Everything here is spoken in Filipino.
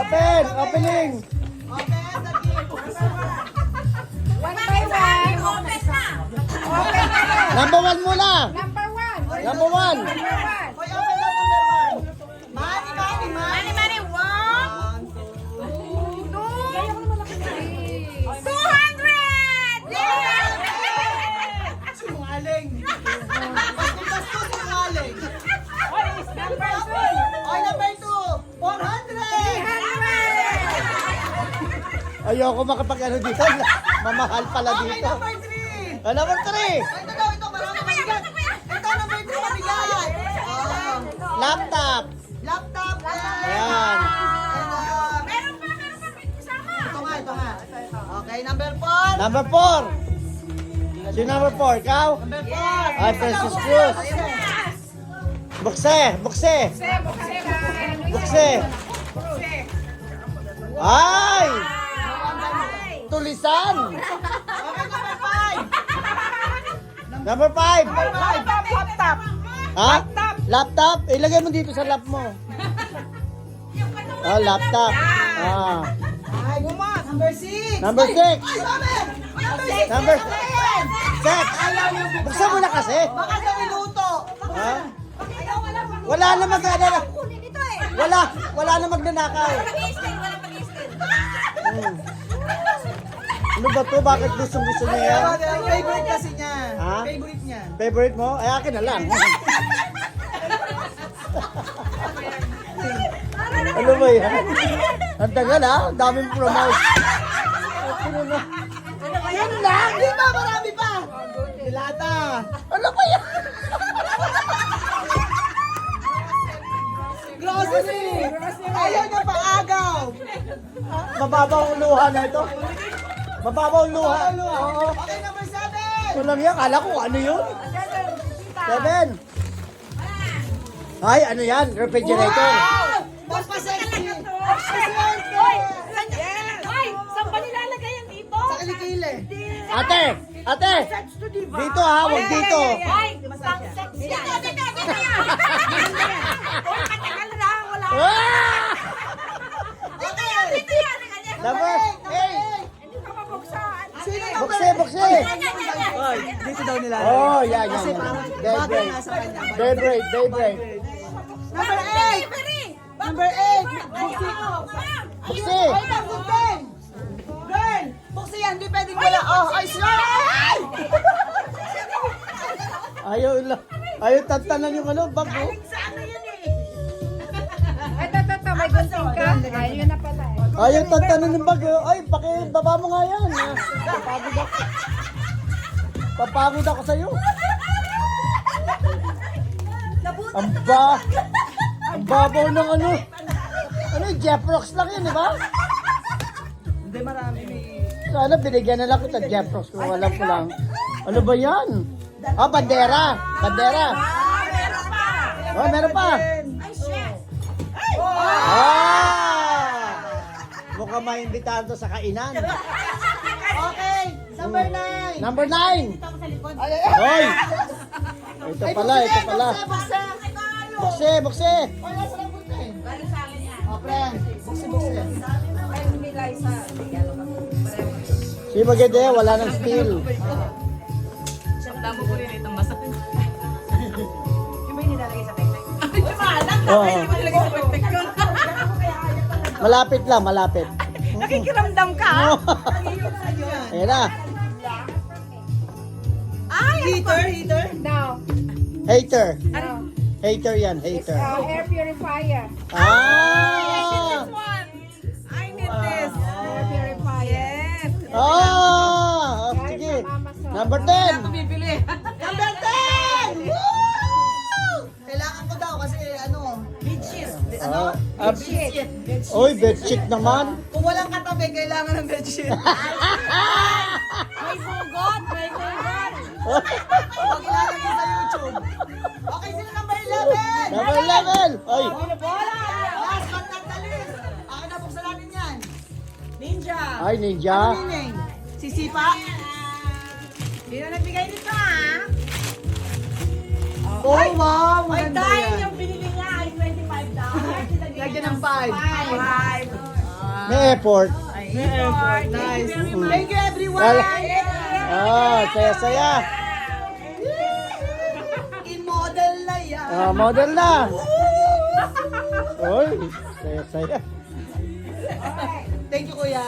Open! Opening! Open the gift. One by one. Open na! Open na rin. Number 1 muna! Number one. Number 1! Number one. Hoy, open daw number 1. Money, money, money. Mani, mani, one, 200! Sinungaling. Gusto sinungaling. Number Hoy, number 2. 400. Ayoko makapag-ano dito. Mamahal pala Okay, dito. number 3. Number 3! Ito daw, ito. Marami mabigat. Ito, number 3 mabigat. Oh. Laptop! Laptop. Ayan. Meron pa may kasama. Ito nga, ito nga. Okay, number 4. Number 4! Sino number 4? Ikaw? Number 4. Ay, Princess Cruz. Bukse! Bukse! Bukse! Ay! Tulisan! Okay, Number number 5. 5! Laptop. Ha? Laptop? Ilagay mo dito sa lap mo. Oh, laptop. Ah. Ay, gumas. Number 6. Number 6. Number 6. Ayaw niyo buksan. Buksan mo na kasi. Baka daw iluto. Ha? Wala na magdadala. Wala na magnanakaw. Pag-i-steal, wala pag-i-steal. Hmm. Ano ba to? Bakit gusto niya yan? Favorite kasi niya. Ha? Favorite niya. Favorite mo? Ay, akin na lang. Ano ba yan? Ang tagal ha? Ang daming promote. Yan lang. Di ba? Marami pa. Dilata. Ano ba yan? Grocery. Ayaw niya pa agaw. Mababaw ang luha na ito. Mababaw ang luha. Oo. Okay, number 7. Ito lang yan. Kala ko ano yun? 7. Ay, ano yan? Refrigerator. Mas pa-sexy. Ay, saan ba nilalagay yan dito? Sa kilikili. Ate! Ate! Dito ha, huwag dito. Ay, pang sexy yan. Dito yan. Uy, katagal na, wala. Ah! Dito yan, dito yan. Number 8. Hindi ka mabuksan. Sino Bukse, bukse. Ay, dito daw nila. Oh, yan, yan, Kasi yan. parang bagay Daybreak. nga sa kanya. Daybreak, daybreak. Number 8. Number 8. Bukse. Ay, number 10. Girl, buksi yan. Di pwedeng wala. Oh, ay, sorry. Ayaw lang. Ayaw tantanan yung ano, bag oh. Ito. May gunting ka. Ayun na pala eh. Ayaw tantanan yung bag oh. Ay, baba mo nga yan. ah. Papagod ako. Papagod ako sa'yo. Ang babaw ng ano. Ano yung Jeff Rocks lang yun, di ba? Hindi, marami. Sana binigyan na lang kita Jeff Rocks kung alam ko lang. Ano ba yan? Ah, bandera. Bandera. Meron pa. Oh, meron pa. Ay, shit. Ah! Mukhang maimbitahan to sa kainan. Okay, number 9. Number 9. Hoy! Ito pala, ito pala. Bukse. Bukse, bukse. Ay, nasa lang bukse. Galing sa akin yan. Oh, friend. Bukse, bukse. Ay, bumigay sa... Si Magede, wala nang steel. Damo ko rin itong basa. Yung may nilalagay sa pekpek. Ay, malang. Oo. Yung may nilalagay sa pekpek yun. Malapit lang, malapit. Nakikiramdam ka. Ayan na. Ay, Heater. Now, Hater. now. Hater yan, hater. Air purifier. Ah! one. I need this. Air purifier. Yes. Ah! Sige. Number 10. Bibili. Number 10! Woo! Kailangan ko daw kasi ano, bedsheet. Ah, Oy, bedsheet naman. Kung walang katabi, kailangan ng bedsheet. May hugot. May hugot. Huwag ilalagay sa YouTube. Okay, sino number 11? Number 11. Ay, Last but not the least. Akin na buksan natin yan. Ninja. ay ninja. Ano meaning? Sisipa? Sino nagbigay nito ah? Oh, wow. May Maganda dahil yan. yung binili niya ay $25. Lagyan ng 5. 5. May effort. Nice. Thank you everyone. Saya-saya. In-model na yan. Model na. Oy, saya-saya. Thank you, kuya.